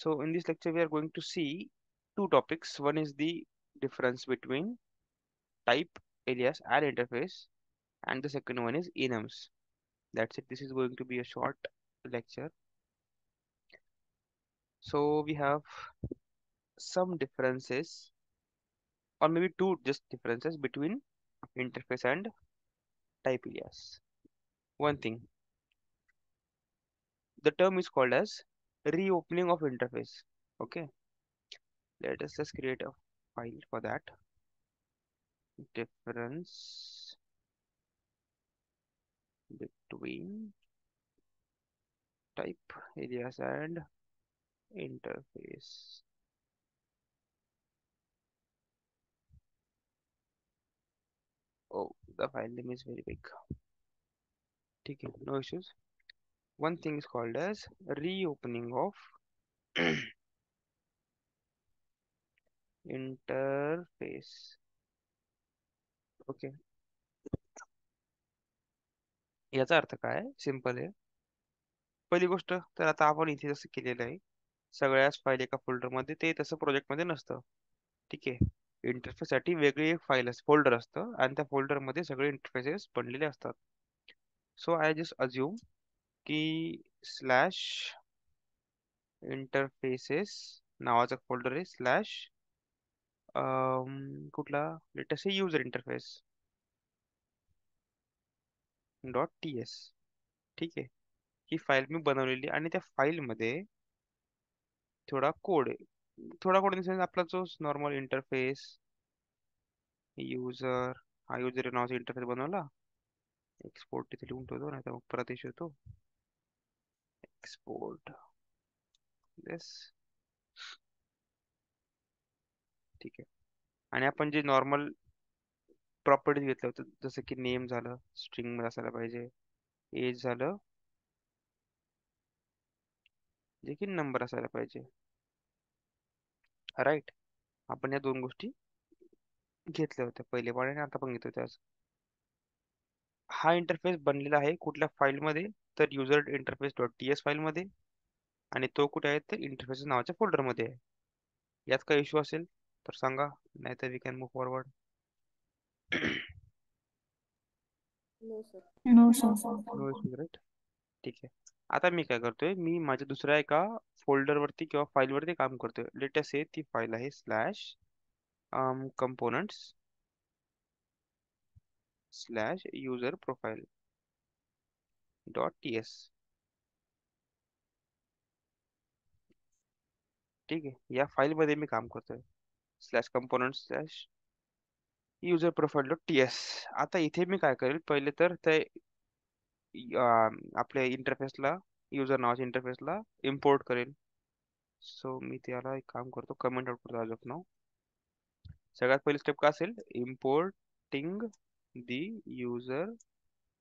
So in this lecture, we are going to see two topics. One is the difference between type, alias, and interface, and the second one is enums. That's it. This is going to be a short lecture. So we have some differences, or maybe two just differences between interface and type alias. One thing, the term is called as reopening of interface. Okay, let us just create a file for that. Difference between type, alias, and interface. Oh, the file name is very big. Okay, no issues. One thing is called as reopening of interface. Okay, याचा अर्थ काय? Simple आहे. पहिली गोष्ट तर आता आपण इथे जसं केलेलं आहे, सगळ्याच फाईल एका फोल्डरमध्ये, ते तसं प्रोजेक्टमध्ये नसतं. ठीक आहे. इंटरफेस साठी वेगळी एक फाईल फोल्डर असतं आणि त्या फोल्डरमध्ये सगळे इंटरफेसेस बनलेले असतात. सो आय जस्ट अज्युम की स्लॅश इंटरफेसेस नावाचा फोल्डर आहे, स्लॅश कुठला, लेटेस्ट युजर इंटरफेस .ts. ठीक आहे. ही फाईल मी बनवलेली आणि त्या फाईलमध्ये थोडा कोड आहे. थोडा कोड इन सेन्स आपला जो नॉर्मल इंटरफेस युजर, हा युजर नावाचा इंटरफेस बनवला, एक्सपोर्ट तिथे लिहून ठेवतो, नाही तर मग परत इश्यू होतो. Export yes. ठीक आहे. आणि आपण जे नॉर्मल प्रॉपर्टीज घेतलं होतं, जसं की नेम झालं, स्ट्रिंग मध्ये असायला पाहिजे, एज झालं, जे की नंबर असायला पाहिजे. राईट. आपण या दोन गोष्टी घेतल्या होत्या पहिले पण आणि आता पण घेतो त्याच. हा इंटरफेस बनलेला आहे कुठल्या फाईलमध्ये, तर युजर इंटरफेस .ts फाईलमध्ये, आणि तो कुठे आहे तर इंटरफेस नावाच्या फोल्डरमध्ये आहे. यात काही इश्यू असेल तर सांगा, नाहीतर we can move forward. No, sir. No, sir. No issue, right. ठीक आहे. आता मी काय करतोय, मी माझ्या दुसऱ्या एका फोल्डरवरती किंवा फाईलवरती काम करतोय. लेटेस्ट आहे, ती फाईल आहे slash components slash user profile .ts. ठीक आहे. या फाईलमध्ये मी काम करतोय, slash component slash user profile .ts. आता इथे मी काय करेल, पहिले तर ते आपल्या इंटरफेसला, युजर नावाच्या इंटरफेसला इम्पोर्ट करेल. सो मी त्याला एक काम करतो, कमेंट आउट करतो आज ऑफ नाव. सगळ्यात पहिली स्टेप काय असेल, इम्पोर्टिंग दी युजर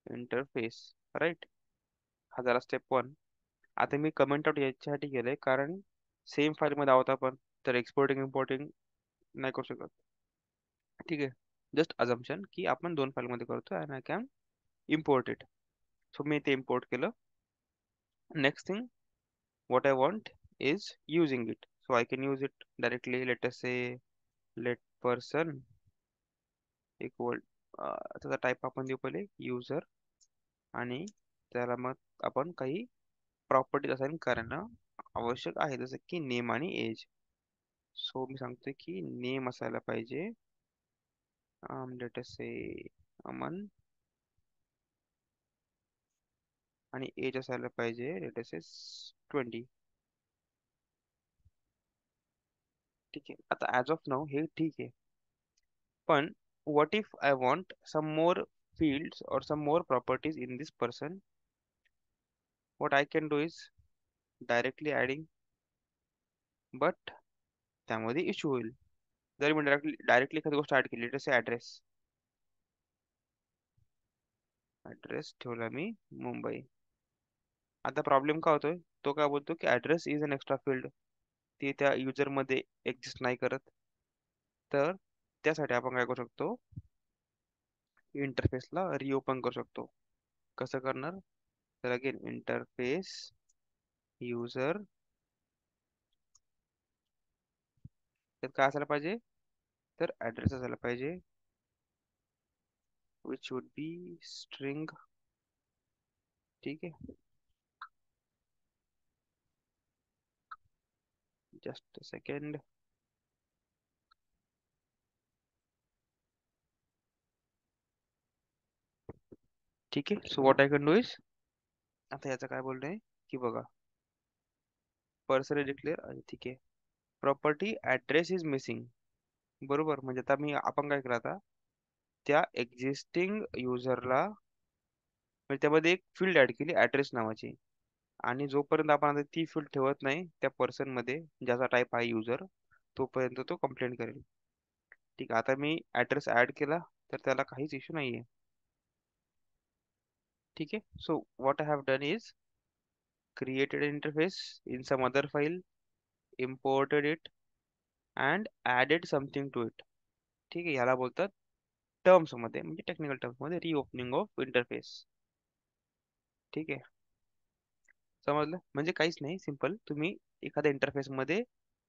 इंटरफेस. राईट. हा झाला स्टेप 1. आता मी कमेंट आउट याच्यासाठी केलंय कारण सेम फाईल मध्ये आहोत आपण, तर एक्सपोर्टिंग इम्पोर्टिंग नाही करू शकत. ठीक आहे. जस्ट अजम्पशन की आपण दोन फाईल मध्ये करतो and I can import it. So मी ते इम्पोर्ट केलं. Next thing what I want is using it. So I can use it directly. Let us say let person equal त्याचा टाईप आपण देऊ पहिले युजर, आणि त्याला मग आपण काही प्रॉपर्टीज असाइन करणं आवश्यक आहे, जसं की नेम आणि एज. सो मी सांगतोय की नेम असायला पाहिजे लेट अस से अमन, आणि एज असायला पाहिजे लेट अस से 20. ठीक आहे. आता ऍज ऑफ नाऊ हे ठीक आहे, पण what if I want some more fields or some more properties in this person? What I can do is directly adding, but त्यामध्ये इश्यू होईल. जर मी डायरेक्टली एखादी गोष्ट ऍड केली, जसे ऍड्रेस, ऍड्रेस ठेवला मी मुंबई. आता प्रॉब्लेम काय होतोय, तो काय बोलतो की address is an extra field, ते त्या युजर मध्ये एक्झिस्ट नाही करत. तर त्यासाठी आपण काय करू शकतो, इंटरफेसला रिओपन करू शकतो. कसं करणार, तर अगेन इंटरफेस युजर त्यात काय असायला पाहिजे, तर ऍड्रेस असायला पाहिजे, विच वुड बी स्ट्रिंग. ठीक आहे, जस्ट अ सेकंड. ठीक आहे, so what I can do is, आता याचं काय बोलणं आहे की बघा, पर्सनली डिक्लेअर, ठीक आहे, प्रॉपर्टी ऍड्रेस इज मिसिंग. बरोबर, म्हणजे आता आपण काय केलं आता, त्या एक्झिस्टिंग युजरला, म्हणजे त्यामध्ये एक फील्ड ऍड केली ऍड्रेस नावाची, आणि जोपर्यंत आपण आता ती फील्ड ठेवत नाही त्या पर्सन मध्ये ज्याचा टाईप आहे युजर, तोपर्यंत तो कंप्लेंट करेल. ठीक आहे, आता मी ऍड्रेस ऍड केला तर त्याला काहीच इश्यू नाहीये. ठीक आहे, so what I have done is created an interface in some other file, imported it and added something to it. ठीक आहे, याला बोलतात टर्म्स मध्ये, म्हणजे टेक्निकल टर्म्स मध्ये, रिओपनिंग ऑफ इंटरफेस. ठीक आहे, समजलं, म्हणजे काहीच नाही, सिंपल तुम्ही एखाद्या इंटरफेस मध्ये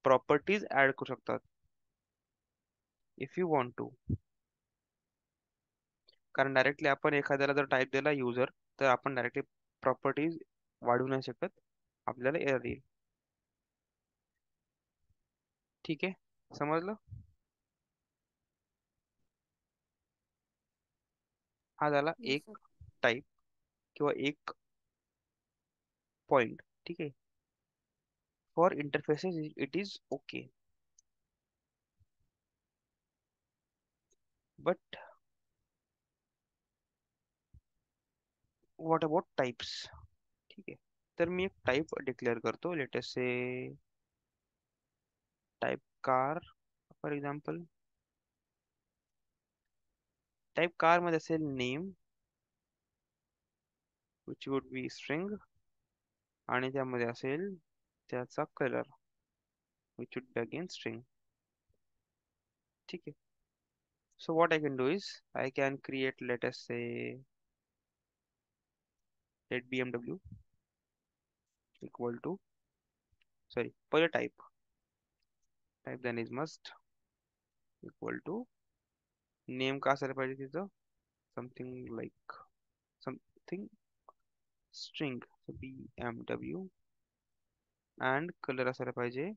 प्रॉपर्टीज ऍड करू शकतात इफ यू वॉन्ट टू. कारण डायरेक्टली आपण एखाद्याला जर टाईप दिला युजर, तर आपण डायरेक्टली प्रॉपर्टीज वाढवू नाही शकत, आपल्याला एरर येईल. ठीक आहे, समजलं. हा झाला Yes, एक sir. टाईप किंवा एक पॉइंट. ठीक आहे, for interfaces it is okay, but what about types. ठीक आहे, तर मी एक टाईप डिक्लेअर करतो, let's say type car, for example. Type car मध्ये असेल name, which would be string, आणि त्यामध्ये असेल त्याचा colour, which would be again string. ठीक आहे, so what I can do is I can create, let's say let BMW equal to, sorry पहिले type, type then is must equal to, name का असायला पाहिजे तिथं, something like something string, BMW, and colour असायला पाहिजे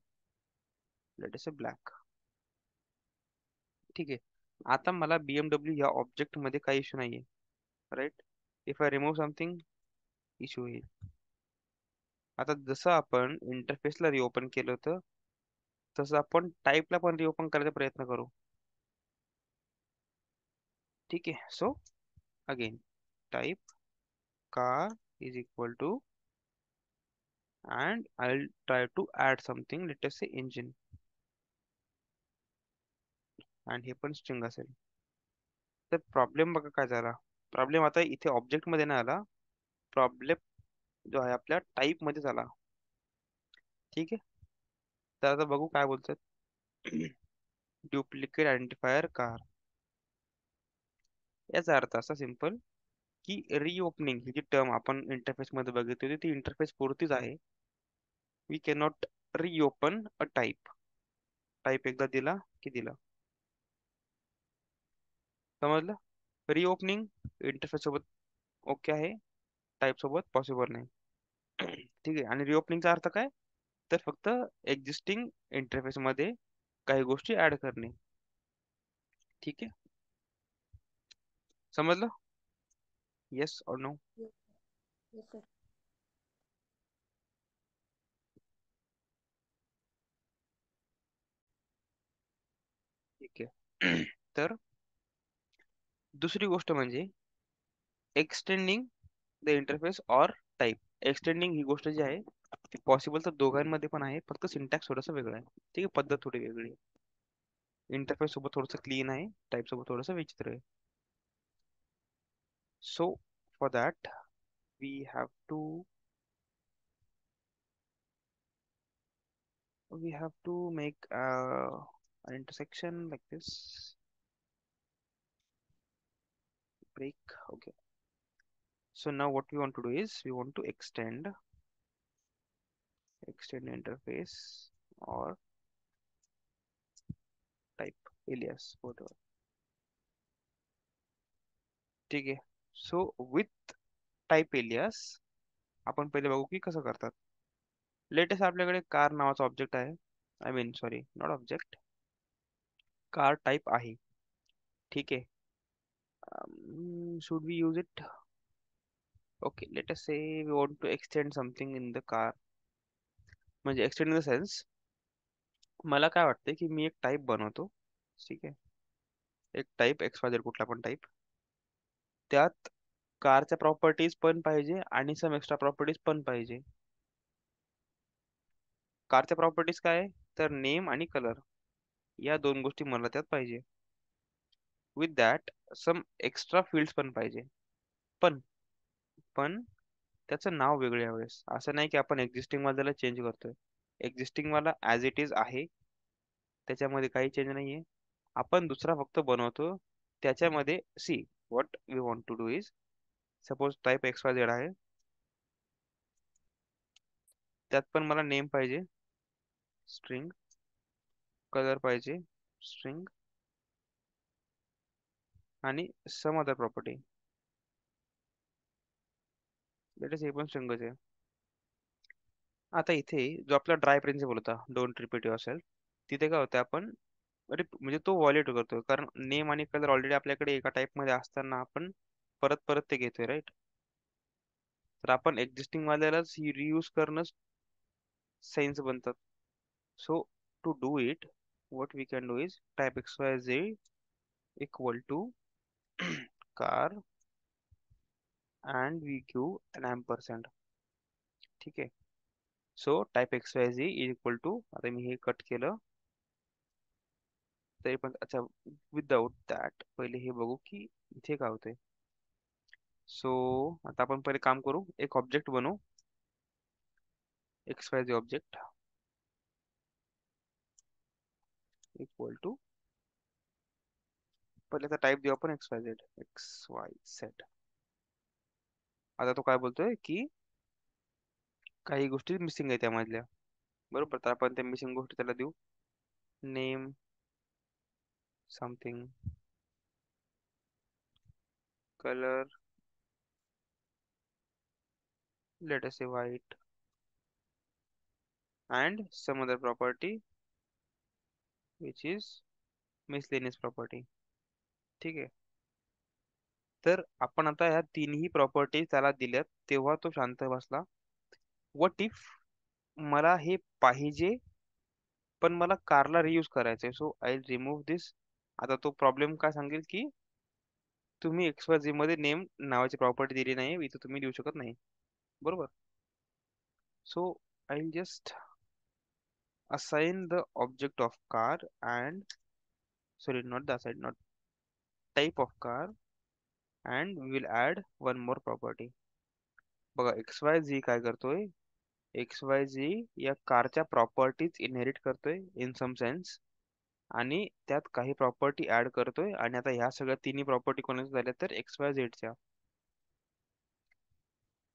let us black. ठीक आहे, आता मला BMW या ऑब्जेक्ट मध्ये काही इश्यू नाहीये, right. If I remove something, issue येईल. आता जसं आपण इंटरफेसला रिओपन केलं होतं, तसं आपण टाईपला पण रिओपन करायचा प्रयत्न करू. ठीक आहे, so again type car is equal to, and I'll try to add something, let us say engine, and हे पण स्ट्रिंग असेल. तर प्रॉब्लेम बघा काय झाला, प्रॉब्लेम आता इथे ऑब्जेक्ट मध्ये नाही आला, प्रॉब्लेम जो आहे आपल्या टाईप मध्ये झाला. ठीक आहे, तर आता बघू काय बोलतात. डुप्लिकेट आयडेंटिफायर कार, याचा अर्थ असा सिंपल की रिओपनिंग ही जी टर्म आपण इंटरफेस मध्ये बघितली होती ती इंटरफेस पुरतीच आहे. We cannot reopen a type, type एकदा दिला की दिला. समजलं, रिओपनिंग इंटरफेस सोबत ओके आहे, टाईप सोबत पॉसिबल नाही. ठीक आहे, आणि रिओपनिंगचा अर्थ काय, तर फक्त एक्झिस्टिंग इंटरफेस मध्ये काही गोष्टी ऍड करणे. ठीक आहे, समजलं, येस और नो. Yes, yes, sir. ठीक आहे. तर दुसरी गोष्ट म्हणजे extending the interface or type. Extending ही गोष्ट जी आहे ती पॉसिबल तर दोघांमध्ये पण आहे, फक्त सिंटॅक्स थोडंसं वेगळं आहे. ठीक आहे, पद्धत थोडी वेगळी आहे. इंटरफेस सोबत थोडंसं क्लीन आहे, टाईप सोबत थोडंसं विचित्र आहे. So for that we have to make an intersection like this, break. Okay, so now what we want to do is we want to extend interface or type alias whatever. ठीक आहे. So with type alias आपण पहिले बघू की कसं करतात. Latest आपल्याकडे car नावाचा ऑब्जेक्ट आहे. I mean sorry not object, car type आहे. ठीक आहे. Should we use it? Okay, let us say we want to extend something in the car. म्हणजे एक्सटेंड इन द सेन्स, मला काय वाटतं की मी एक टाईप बनवतो. ठीक आहे. एक टाईप XYZ कुठला पण टाईप, त्यात कारच्या प्रॉपर्टीज पण पाहिजे आणि सम एक्स्ट्रा प्रॉपर्टीज पण पाहिजे. कारच्या प्रॉपर्टीज काय आहे? तर नेम आणि कलर, या दोन गोष्टी मला त्यात पाहिजे. With that some extra fields पण पाहिजे. पण पण त्याचं नाव वेगळं यावेळेस. असं नाही की आपण एक्झिस्टिंग वाल्याला चेंज करतोय. एक्झिस्टिंग वाला ॲज इट इज आहे, त्याच्यामध्ये काही चेंज नाहीये. आपण दुसरा फक्त बनवतो. त्याच्यामध्ये see what we want to do is, suppose type XYZ आहे, त्यात पण मला नेम पाहिजे स्ट्रिंग, कलर पाहिजे स्ट्रिंग, आणि some other property. Let us हे पण स्ट्रिंगच आहे. आता इथे जो आपला ड्राय प्रिन्सिपल होता, डोंट रिपीट युअरसेल्फ, तिथे काय होतं, आपण म्हणजे तो व्हॉलेट करतोय, कारण नेम आणि कलर ऑलरेडी आपल्याकडे एका टाइप मध्ये असताना आपण परत परत ते घेतोय, राईट? तर आपण एक्झिस्टिंग वाल्यालाच रियूज करणं सेन्स बनतात. So to do it, what we can do is type xyz equal to car and we give an ampersand. ठीक आहे. So type xyz is equal to, आता मी हे कट केलं तरी पण अच्छा, विदाउट दॅट पहिले हे बघू की इथे काय होतंय. सो आता आपण पहिले काम करू, एक ऑब्जेक्ट बनवू, XYZ ऑब्जेक्ट इक्वल टू, पहिले आता टाइप देऊ आपण XYZ. आता तो काय बोलतोय की काही गोष्टी मिसिंग आहे त्यामधल्या, बरोबर? तर आपण त्या मिसिंग गोष्टी त्याला देऊ. Name something, colour let us say white, and some other property which is miscellaneous property. ठीक आहे. तर आपण आता ह्या तीनही प्रॉपर्टी त्याला दिल्यात, तेव्हा तो शांत बसला. व्हॉट इफ मला हे पाहिजे पण मला कारला रियूज करायचंय, सो आय रिमूव्ह दिस. आता तो प्रॉब्लेम काय सांगेल की तुम्ही XYZ मध्ये नेम नावाची प्रॉपर्टी दिली नाही, इथं तुम्ही देऊ शकत नाही, बरोबर? So I just assign the object of car and, sorry, not the assign, not type of car, and we will add one more property. बघा XYZ काय करतोय, XYZ या कारच्या प्रॉपर्टीज इनहेरिट करतोय इन सम सेन्स, आणि त्यात काही property add करतोय. आणि आता ह्या सगळ्या तिन्ही प्रॉपर्टी कोणाच्या झाल्या, तर XYZ च्या.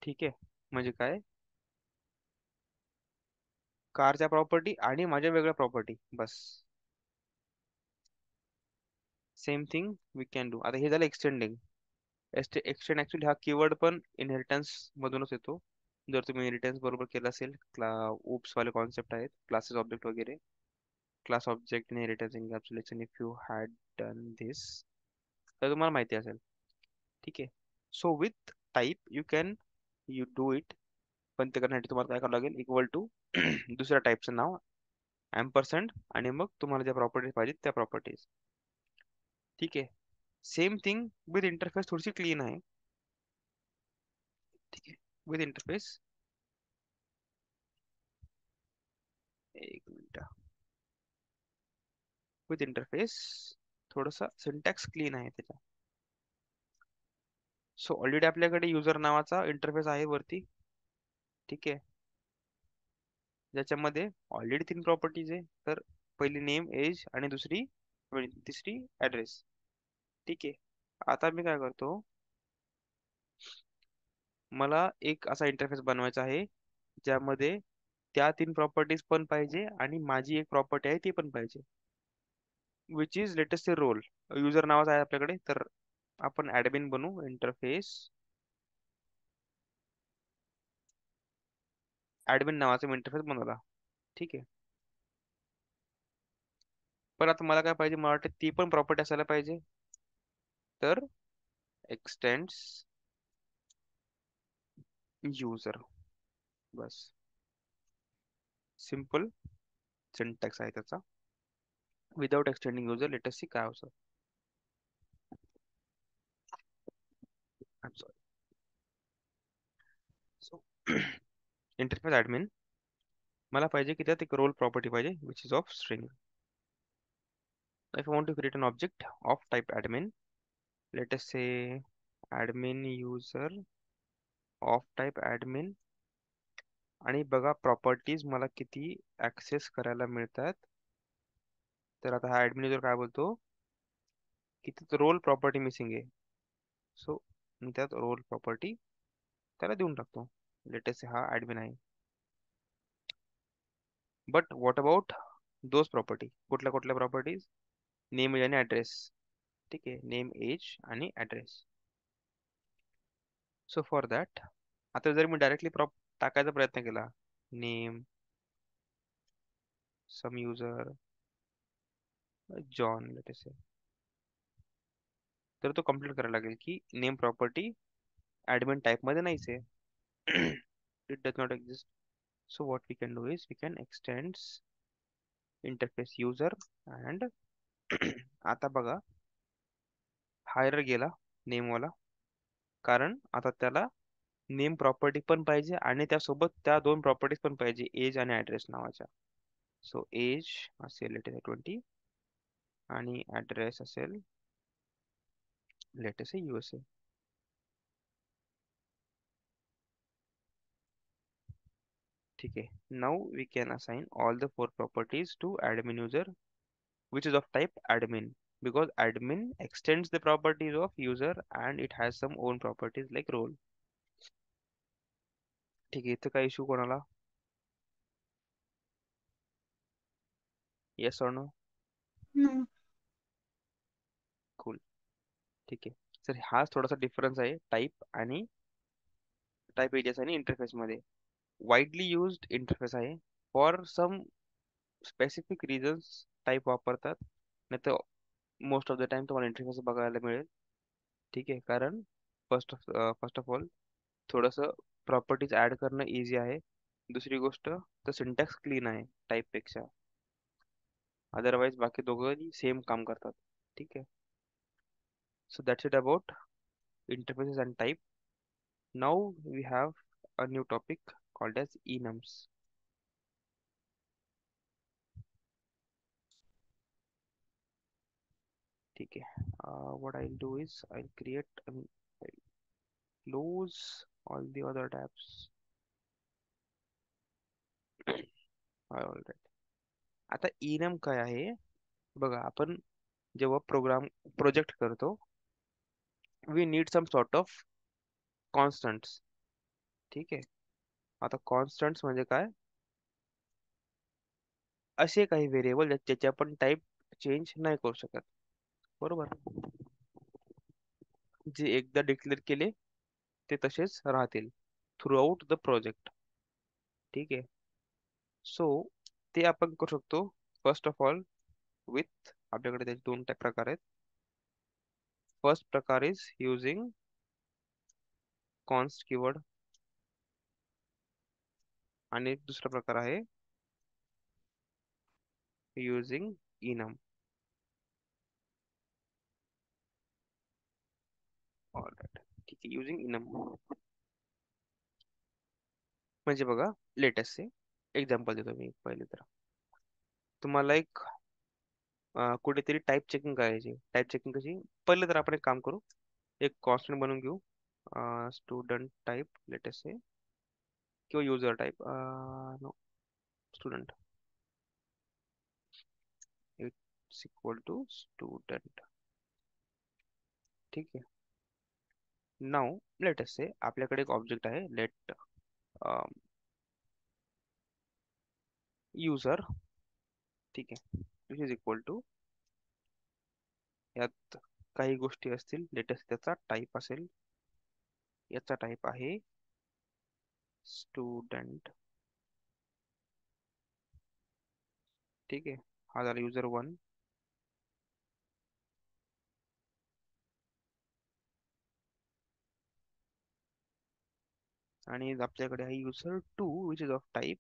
ठीक आहे. म्हणजे काय, कारच्या प्रॉपर्टी आणि माझ्या वेगळ्या प्रॉपर्टी, बस. Same thing we can do. आता हे झालं एक्सटेंडिंग. एक्सटेंड ऍक्च्युली हा कीवर्ड पण इनहेरिटन्स मधूनच येतो. जर तुम्ही इनहेरिटन्स बरोबर केलं असेल, उप्स वाले कॉन्सेप्ट आहेत, क्लासेस ऑब्जेक्ट वगैरे, class object inheritance encapsulation, if you had done this तर तुम्हाला माहिती असेल. ठीक आहे. So with type you can you do it, पण ते करण्यासाठी तुम्हाला काय करावं लागेल, इक्वल टू दुसऱ्या टाईपचं नाव एम्परसँड, आणि मग तुम्हाला ज्या प्रॉपर्टीज पाहिजेत त्या प्रॉपर्टीज. ठीक आहे. सेम थिंग विथ इंटरफेस, थोडीशी क्लीन आहे. ठीक आहे. विथ इंटरफेस, एक मिनिट, विथ इंटरफेस थोडंसं सिंटॅक्स क्लीन आहे त्याचा. सो ऑलरेडी आपल्याकडे युजर नावाचा इंटरफेस आहे वरती. ठीक आहे. ज्याच्यामध्ये ऑलरेडी तीन प्रॉपर्टीज आहे, तर पहिली नेम एज आणि दुसरी तिसरी ऍड्रेस. ठीक आहे. आता मी काय करतो, मला एक असा इंटरफेस बनवायचा आहे ज्यामध्ये त्या तीन प्रॉपर्टीज पण पाहिजे आणि माझी एक प्रॉपर्टी आहे ती पण पाहिजे. Which is latest say role. User नावाचा आहे आपल्याकडे, तर आपण ऍडमिन बनवू. इंटरफेस ऍडमिन नावाचा इंटरफेस बनवला. ठीक आहे. पण आता मला काय पाहिजे, मला वाटतं ती पण प्रॉपर्टी असायला पाहिजे. तर एक्सटेंड्स युजर, बस. सिम्पल सिंटॅक्स आहे त्याचा. Without extending user latest see काय होतं. सॉरी. सो इंटरफेस ऍडमिन, मला पाहिजे की त्यात एक रोल प्रॉपर्टी पाहिजे which is of string. If I want to create an object of type admin, let us say admin user of type admin. आणि बघा प्रॉपर्टीज मला किती ऍक्सेस करायला मिळतात. तर आता हा ऍडमिन युजर काय बोलतो की तिथं रोल प्रॉपर्टी मिसिंग आहे. सो मी त्यात रोल प्रॉपर्टी त्याला देऊन टाकतो. लेटेस्ट हा ऍडमिन आहे. But what about those property, कुठल्या कुठल्या प्रॉपर्टीज? नेम एज आणि ऍड्रेस. ठीक आहे, नेम एज आणि ऍड्रेस. सो फॉर दॅट, आता जर मी डायरेक्टली प्रॉप टाकायचा प्रयत्न केला, name some user John latest, तर तो कम्प्लीट करायला लागेल की नेम प्रॉपर्टी ऍडमिन टाइप मध्ये नाहीच आहे. It does not exist. So what we can do is we can extends interface user and आता बघा हा एरर गेला नेमवाला, कारण आता त्याला नेम प्रॉपर्टी पण पाहिजे आणि त्यासोबत त्या दोन प्रॉपर्टीज पण पाहिजे, एज आणि ऍड्रेस नावाच्या. सो एज असेल लेटेस्ट 20 आणि ऍड्रेस असेल लेटेस्ट USA. ठीक आहे. Now we can assign all the four properties to admin user which is of type admin, because admin extends the properties of user and it has some own properties like role. ठीक आहे, इथं काय issue कोणाला? Yes or no? No. Cool. ठीक आहे. तर हाच थोडासा डिफरन्स आहे टाईप आणि टाईप एजेस आणि इंटरफेस मध्ये. वाईडली युज्ड इंटरफेस आहे. For some specific reasons type वापरतात, नाही तर मोस्ट ऑफ द टाइम तुम्हाला इंटरफेस बघायला मिळेल. ठीक आहे, कारण फर्स्ट ऑफ ऑल थोडंसं प्रॉपर्टीज ऍड करणं इझी आहे. दुसरी गोष्ट, तर सिंटॅक्स क्लीन आहे टाईप पेक्षा. अदरवाईज बाकी दोघंही सेम काम करतात. ठीक आहे. So that's it about interfaces and type. Now we have a new topic called as enums. ठीक आहे. What I'll do is I'll create I'll close all the other tabs. Alright. आता enum काय आहे बघा, आपण जेव्हा प्रोजेक्ट करतो, we need some sort of constants. ठीक आहे. आता कॉन्स्टंट्स म्हणजे काय? असे काही व्हेरिएबल ज्याचे आपण टाईप चेंज नाही करू शकत. बरोबर. जे एकदा डिक्लेअर केले ते तसेच राहतील थ्रू आउट द प्रोजेक्ट. ठीक आहे. सो ते आपण करू शकतो फर्स्ट ऑफ ऑल विथ, आपल्याकडे त्याचे दोन टाईप प्रकार आहेत. फर्स्ट प्रकार इज युझिंग कॉन्स्ट कीवर्ड आणि दुसरा प्रकार आहे युझिंग enum. ऑलराईट. ठीक आहे. युझिंग enum म्हणजे बघा, लेटेस्ट से एक्झाम्पल देतो मी पहिले तर. तुम्हाला एक कुठेतरी टाईप चेकिंग करायची. टाईप चेकिंग कशी? पहिले तर आपण एक काम करू, एक कॉन्स्टंट बनवून घेऊ. स्टुडंट टाईप लेटेस्ट से, किंवा user type, no, student. It's equal to student. ठीक आहे. नाव लेटेस्ट से आपल्याकडे एक ऑब्जेक्ट आहे, लेट युजर. ठीक आहे. विच इज इक्वल टू यात काही गोष्टी असतील. लेटेस्ट त्याचा टाईप असेल. याचा टाईप आहे स्टुडंट. ठीक आहे. हा झाला युजर वन. आणि आपल्याकडे आहे user two which is of type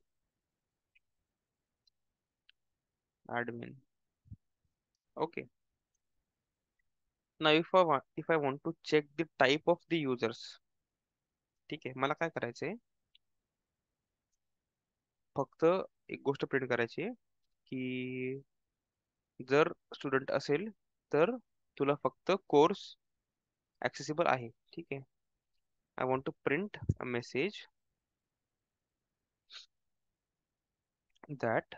admin. Okay. Now if I want to check the type of the users, ठीक आहे, मला काय करायचंय, फक्त एक गोष्ट प्रिंट करायची आहे की जर स्टुडंट असेल तर तुला फक्त कोर्स ऍक्सेसिबल आहे. ठीक आहे. I want to print a message that,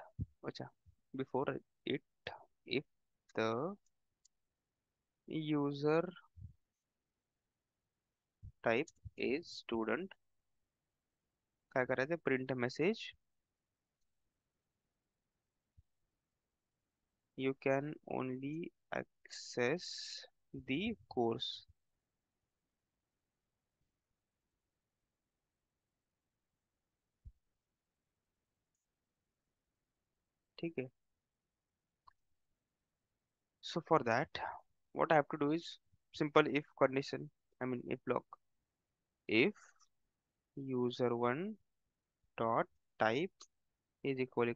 अच्छा, before it, if the user type is student, काय करायचं, print message you can only access the course. ठीक है. So for that, what I have to do is simple if condition. I mean if block. If user1 dot type is equal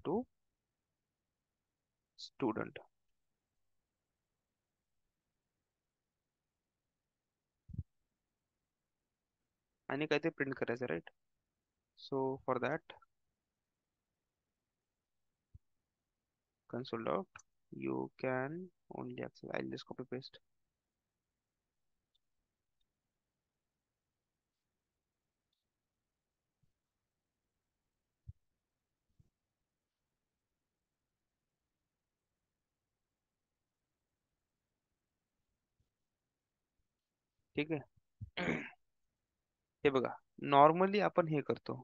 to student. आणि काय ते print करायचं, right. So for that console dot you can only access. I'll just copy paste. ठीक आहे. हे बघा, normally आपण हे करतो,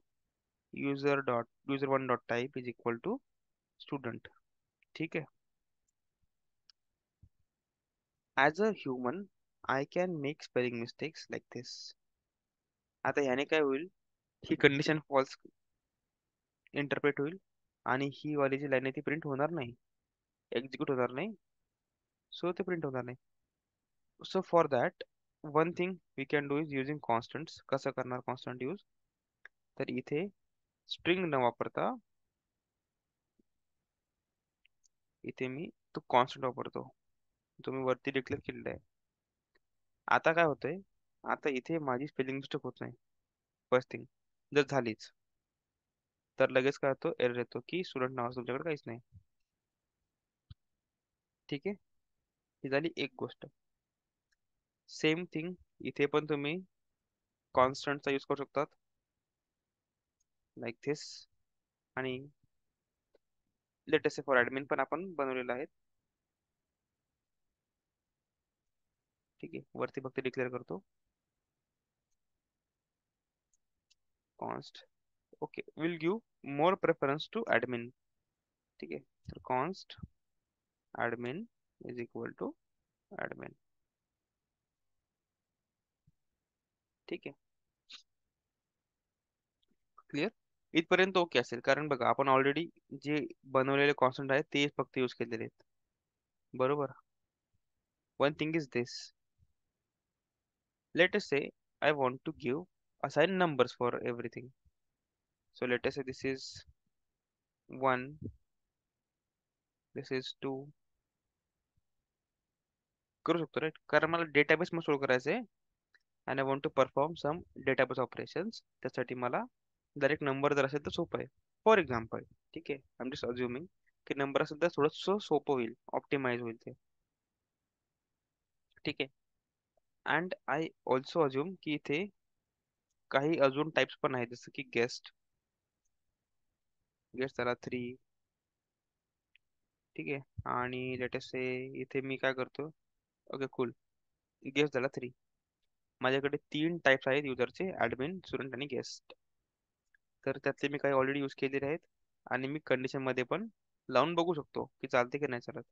user1 dot type is equal to student. ठीक आहे. As a human I can make spelling mistakes like this. आता ह्याने काय होईल, ही कंडिशन फॉल्स इंटरप्रेट होईल आणि ही वाली जी लाईन आहे ती प्रिंट होणार नाही, एक्झिक्यूट होणार नाही. सो ते प्रिंट होणार नाही. So for that one thing we can do is using constants. कसं करणार कॉन्स्टंट यूज, तर इथे स्ट्रिंग न वापरता इथे मी तो कॉन्स्टंट वापरतो, तो मी वरती डिक्लेअर केलेला आहे. आता काय होतंय, आता इथे माझी स्पेलिंग मिस्टेक होत नाही. फर्स्ट थिंग, जर झालीच तर लगेच काय होतो, एरर येतो की स्टुडंट नावाचं तुमच्याकडे काहीच नाही. ठीक आहे. ही झाली एक गोष्ट. सेम थिंग इथे पण तुम्ही कॉन्स्टंटचा यूज करू शकतात लाईक धिस. आणि लेटेस्ट फॉर ऍडमिन पण आपण बनवलेलं आहे. ठीक आहे. वरती फक्त डिक्लेअर करतो const. Okay, will give more preference to admin. ठीक आहे. तर const admin is equal to admin. ठीक आहे. क्लिअर. इथपर्यंत ओके असेल, कारण बघा आपण ऑलरेडी जे बनवलेले कॉन्स्टंट आहेत ते फक्त यूज केलेले आहेत. बरोबर. One thing is this, let us say I want to give assign numbers for everything. So let us say this is 1, this is 2. करू शकतो, राईट, कारण मला डेटाबेस मध्ये सोल्व करायचं आहे आणि I want to perform some database operations. त्यासाठी मला डायरेक्ट नंबर जर असेल तर सोपं आहे. फॉर एक्झाम्पल, ठीक आहे, आय एम जस्ट अज्युमिंग की नंबर असेल तर थोडंसं सोपं होईल, ऑप्टिमाइज होईल ते. ठीक आहे. अँड आय ऑल्सो अज्युम की इथे काही अजून टाइप्स पण आहेत, जसं की गेस्ट. गेस्ट झाला 3. ठीक आहे. आणि लेटेस्ट से इथे मी काय करतो, ओके कूल, गेस्ट झाला 3. माझ्याकडे 3 टाइप्स आहेत युजरचे, ऍडमिन, स्टुडंट आणि गेस्ट. तर त्यातले मी काही ऑलरेडी यूज केलेले आहेत आणि मी कंडिशन मध्ये पण लावून बघू शकतो की चालते की नाही चालत.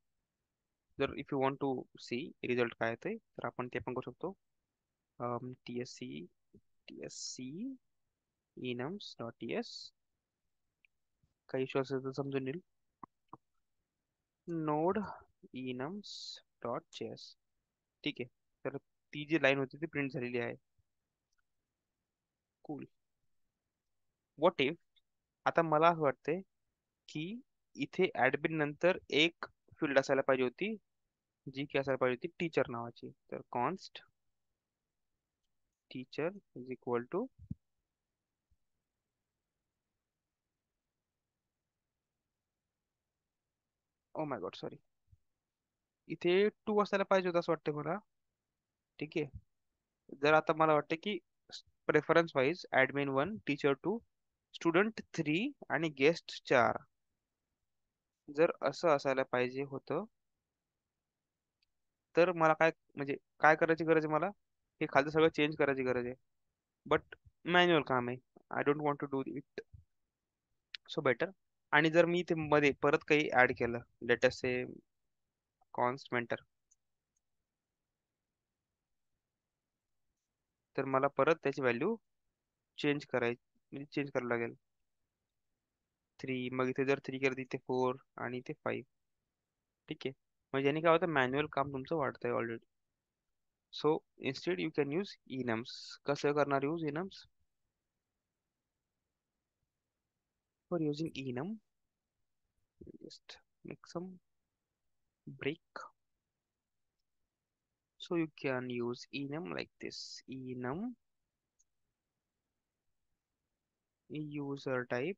जर if you want to see result काय येते तर आपण ते पण करू शकतो. T S C enums dot ts काही इश्यू असेल तर समजून येईल. Node enums dot js. ठीक आहे. तर ती जी लाईन होती ती प्रिंट झालेली आहे. कूल. व्हॉट इफ आता मला असं वाटतंय की इथे ऍडमिन नंतर एक फील्ड असायला पाहिजे होती जी की असायला पाहिजे होती टीचर नावाची. तर const teacher is equal two oh my God sorry इथे टू असायला पाहिजे होतं असं वाटतं मला. ठीक आहे. जर आता मला वाटतं की preference wise admin 1 teacher 2 student 3 आणि गेस्ट 4 जर असं असायला पाहिजे होतं तर मला काय म्हणजे काय करायची गरज आहे मला हे खालचं सगळं चेंज करायची गरज आहे. बट मॅन्युअल काम आहे. I don't want to do it so better. आणि जर मी ते मध्ये परत काही ऍड केलं लेटेस्ट से कॉन्स्ट मेंटर तर मला परत त्याची व्हॅल्यू चेंज करायची म्हणजे चेंज करावं लागेल. 3 मग इथे जर 3 केलं तर इथे 4 आणि इथे 5. ठीक आहे. म्हणजे याने काय होतं मॅन्युअल काम तुमचं वाढतंय already. So instead you can use enums. कसं करणार use enums? For using enum just make some break. So you can use enum like this. Enum user type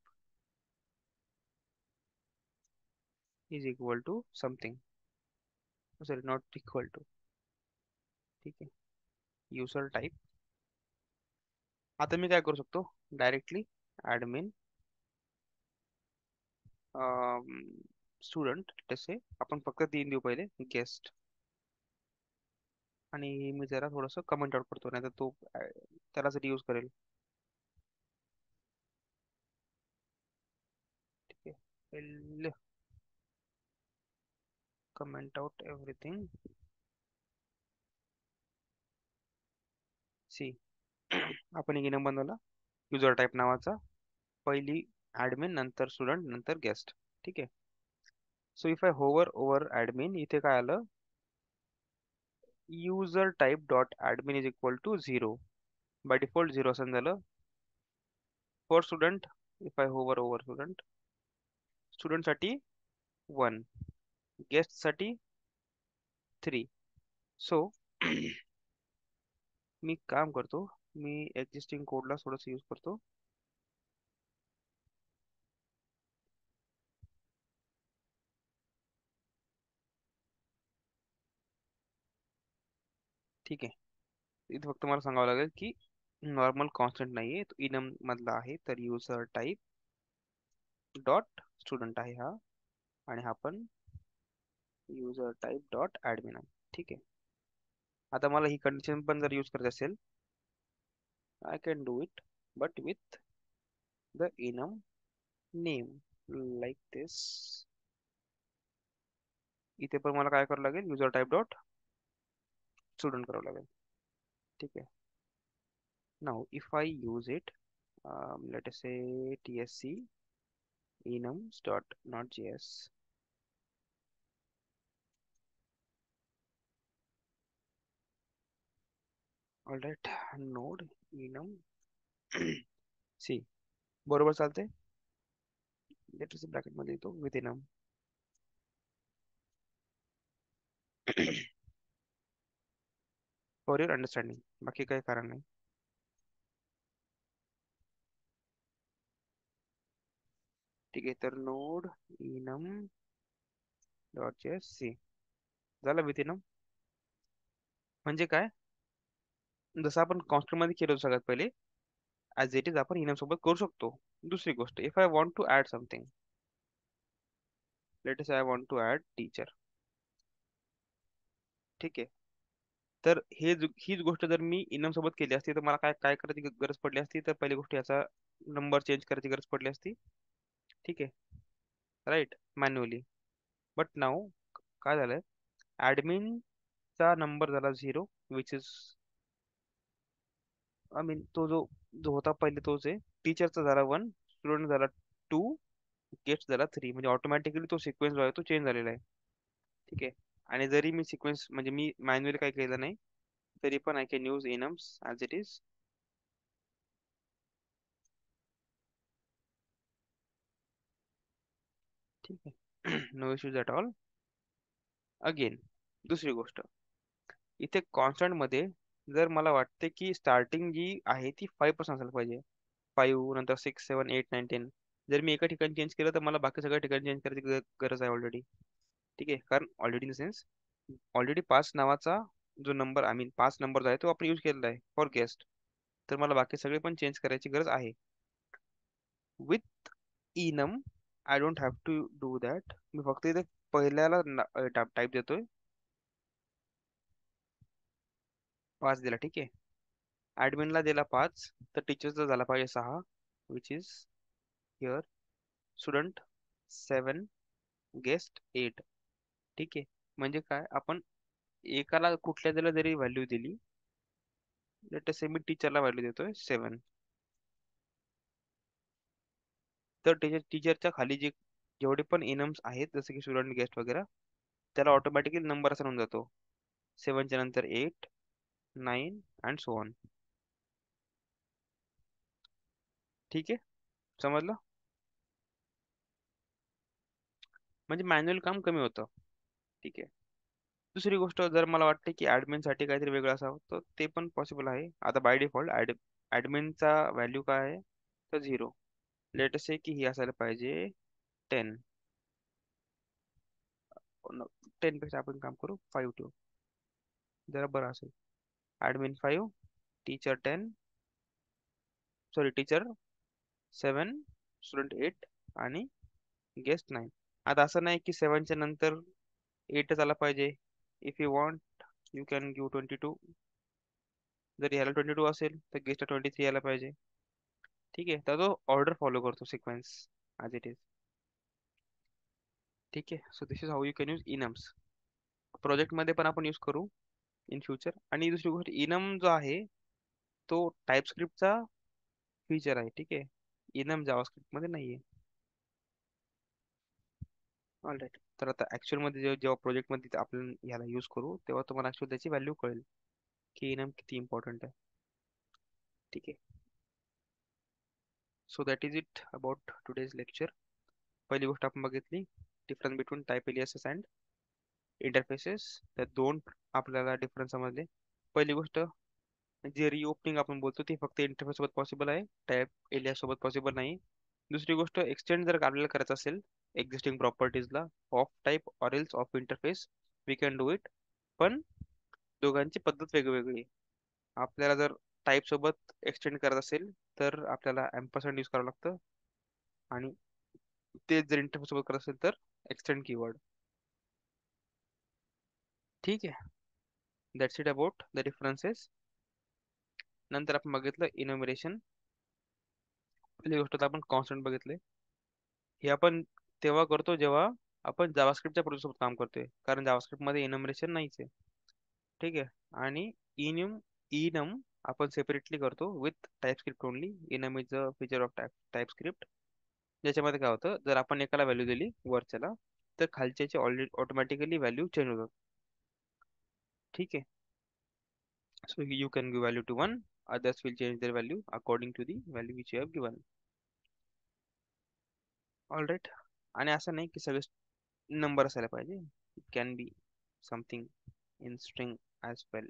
is equal to something. Sorry, not equal to. ठीक आहे. User type. आता मी काय करू शकतो directly admin student तसे आपण फक्त 3 देऊ पहिले गेस्ट आणि मी जरा थोडस कमेंट आउट करतो नाही तर तो त्यालाच यूज करेल. ठीक आहे. Comment out everything. सी आपण एक इनम बनवला युजर टाईप नावाचा. पहिली ऍडमिन नंतर स्टुडंट नंतर गेस्ट. ठीक आहे. So if I hover over admin इथे काय आलं user type dot admin is equal to 0. By default 0 असं झालं. For student if I hover over student student साठी 1 गेस्ट साठी 3. सो मी काम करतो मी एक्झिस्टिंग कोडला थोडंसं यूज करतो. ठीक आहे. इथे फक्त मला सांगावं लागेल की नॉर्मल कॉन्स्टंट नाहीये तो इनम मधला आहे तर युजर टाईप डॉट स्टुडंट आहे हा आणि हा पण युजर टाईप डॉट ऍडमिन आहे. ठीक आहे. आता मला ही कंडिशन पण जर यूज करायची असेल I can do it but with the enum name like this. इथे पण मला काय करावं लागेल युजर टाईप डॉट स्टुडंट करावं लागेल. ठीक आहे. नाव if I use it let us say tsc enums dot not js. All right. Node enum see बरोबर चालते. लेट अस ब्रॅकेट मध्ये येतो with enum. For your understanding बाकी काही कारण नाही. ठीक आहे. तर node enum dot js see झालं विथ enum. म्हणजे काय जसं आपण कॉन्स्टंट मध्ये केलं होतं सगळ्यात पहिले ऍज इट इज आपण enum सोबत करू शकतो. दुसरी गोष्ट if I want to add something let us I want to add teacher. ठीक आहे. तर हीच गोष्ट जर मी enum सोबत केली असती तर मला काय काय करायची गरज पडली असती तर पहिली गोष्ट याचा नंबर चेंज करायची गरज पडली असती. ठीक आहे. Right manually. बट नाऊ काय झालंय ऍडमिनचा नंबर झाला 0 विच इज आय मीन तो जो जो होता पहिले तोच आहे. टीचरचा झाला 1, स्टुडंट झाला 2, गेस्ट झाला 3. म्हणजे ऑटोमॅटिकली तो सिक्वेन्स जो आहे तो चेंज झालेला आहे. ठीक आहे. आणि जरी मी सिक्वेन्स म्हणजे मी मॅन्युअली काही केलं नाही तरी पण I can use enums as it is. ठीक आहे. No issues at all. Again दुसरी गोष्ट, इथे कॉन्स्टंट मध्ये जर मला वाटते की स्टार्टिंग जी आहे ती 5% असायला पाहिजे. 5 नंतर 6 7 8 9 10. जर मी एका ठिकाणी चेंज केलं तर मला बाकी सगळ्या ठिकाणी चेंज करायची गरज आहे ऑलरेडी. ठीक आहे. कारण already in the sense already 5 नावाचा जो नंबर आय मीन 5 नंबर जो आहे तो आपण यूज केलेला आहे फॉर गेस्ट. तर मला बाकी सगळे पण चेंज करायची गरज आहे. With enum I don't have to do that. मी फक्त इथे पहिल्याला टाईप देतोय 5 दिला. ठीक आहे. ऍडमिनला दिला 5 तर टीचरचा झाला पाहिजे 6 which is here. Student 7, guest 8. ठीक आहे. म्हणजे काय आपण एकाला कुठल्या त्याला जरी व्हॅल्यू दिली, लेट अस से मी टीचरला व्हॅल्यू देतोय 7, तर टीचरच्या खाली जे जेवढे पण इनम्स आहेत जसे की स्टुडंट गेस्ट वगैरे त्याला ऑटोमॅटिकली नंबर असाइन होऊन जातो. 7 च्या नंतर 8, 9 अँड सो ऑन. ठीक आहे. समजलं. म्हणजे मॅन्युअल काम कमी होतं. ठीक आहे. दुसरी गोष्ट, जर मला वाटते की ऍडमिन साठी काहीतरी वेगळं असावं तर ते पण पॉसिबल आहे. आता बाय डिफॉल्ट ऍडमिनचा व्हॅल्यू काय आहे तर 0. लेट से की ही असायला पाहिजे 10. 10 पेक्षा आपण काम करू 5 ठेवू जरा बरं असेल. Admin 5, teacher 10, sorry teacher 7, student 8 आणि गेस्ट 9. आता असं नाही की 7 च्या नंतर 8 आला पाहिजे. If you want you can give 22. जर याला 22 असेल तर गेस्टला 23 यायला पाहिजे. ठीक आहे. तर तो ऑर्डर फॉलो करतो सिक्वेन्स ॲज इट इज. ठीक आहे. So this is how you can use enums. प्रोजेक्टमध्ये पण आपण यूज करू इन फ्युचर. आणि दुसरी गोष्ट, इनम जो आहे तो टाईपस्क्रिप्टचा फीचर आहे. ठीक आहे. इनम जावास्क्रिप्ट मध्ये नाहीये. ऑलराईट. तर आता ऍक्च्युअल मध्ये जेव्हा प्रोजेक्ट मध्ये आपण याला यूज करू तेव्हा तुम्हाला ऍक्च्युअली त्याची व्हॅल्यू कळेल की इनम किती इम्पॉर्टंट आहे. ठीक आहे. So that is it about today's lecture. पहिली गोष्ट आपण बघितली difference between type aliases and interfaces. त्या दोन आपल्याला डिफरन्स समजले. पहिली गोष्ट, जे रिओपनिंग आपण बोलतो ते फक्त इंटरफेस सोबत पॉसिबल आहे, टाईप एलिया सोबत पॉसिबल नाही. दुसरी गोष्ट, एक्सटेंड जर आपल्याला करायचं असेल एक्झिस्टिंग प्रॉपर्टीजला of type or else of interface we can do it. पण दोघांची पद्धत वेगवेगळी आहे. आपल्याला जर टाईप सोबत एक्सटेंड करायचं असेल तर आपल्याला एम्परसँड यूज करावं लागतं. आणि तेच जर इंटरफेस सोबत करत असेल तर एक्सटेंड कीवर्ड. ठीक आहे. That's it about the differences. नंतर आपण बघितलं इनोमिरेशन. पहिली गोष्ट तर आपण कॉन्स्टंट बघितले. हे आपण तेव्हा करतो जेव्हा आपण जावास्क्रिप्टच्या प्रोजेक्ट सोबत काम करतोय, कारण जावास्क्रिप्ट मध्ये इनोमिरेशन नाहीच आहे. ठीक आहे. आणि इनम आपण सेपरेटली करतो with TypeScript only. Enum is a feature of TypeScript. ज्याच्यामध्ये काय होतं, जर आपण एकाला व्हॅल्यू दिली वरच्याला तर खालच्याची ऑलरेडी ऑटोमॅटिकली व्हॅल्यू चेंज होतात. ठीक आहे. So you can give value to one, others will change their value according to the value which you have given. All right. आणि असं नाही की सगळे नंबर असायला पाहिजे. It can be something in string as well.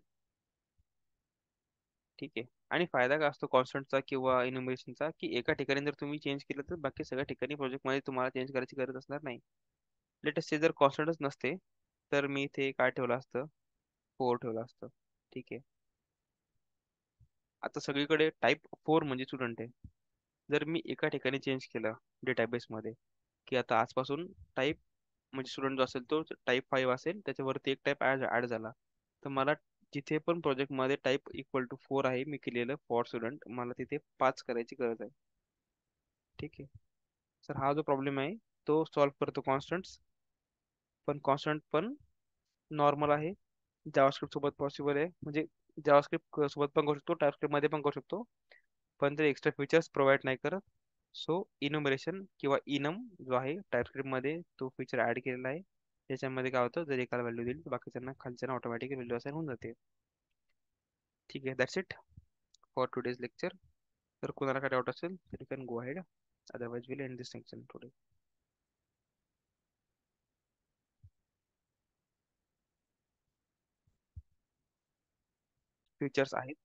ठीक आहे. आणि फायदा काय असतो कॉन्स्टंटचा किंवा इन्युमरेशनचा, की एका ठिकाणी जर तुम्ही चेंज केलं तर बाकी सगळ्या ठिकाणी प्रोजेक्टमध्ये तुम्हाला चेंज करायची गरज असणार नाही. लेटेस्ट से जर कॉन्स्टंटच नसते तर मी इथे काय ठेवलं असतं, 4 ठेवलं असतं. ठीक आहे. आता सगळीकडे टाईप 4 म्हणजे स्टुडंट आहे. जर मी एका ठिकाणी चेंज केलं डेटाबेसमध्ये की आता आजपासून टाईप म्हणजे स्टुडंट जो असेल तो टाईप 5 असेल, त्याच्यावरती एक टाईप ऍड झाला, तर मला जिथे पण प्रोजेक्टमध्ये टाईप इक्वल टू 4 आहे मी केलेलं फॉर स्टुडंट, मला तिथे 5 करायची गरज आहे. ठीक आहे. सर हा जो प्रॉब्लेम आहे तो सॉल्व्ह करतो कॉन्स्टंट्स. पण कॉन्स्टंट पण नॉर्मल आहे. जावास्क्रिप्ट सोबत पॉसिबल आहे, म्हणजे जावास्क्रिप्ट सोबत पण करू शकतो, टाइपस्क्रिप्ट मध्ये पण करू शकतो, पण ते एक्स्ट्रा फीचर्स प्रोव्हाइड नाही करत. सो इनुमरेशन किंवा इनम जो आहे टाइपस्क्रिप्ट मध्ये तो फीचर ऍड केलेला आहे. त्याच्यामध्ये काय होतं, जर एकाला व्हॅल्यू दिली तर बाकीच्यांना खालच्यांना ऑटोमॅटिक व्हॅल्यू असाइन होऊन जाते. ठीक आहे, that's it for today's lecture. तर कुणाला काय डाऊट असेल तर you can go ahead, otherwise will end this section today. Features आहेत.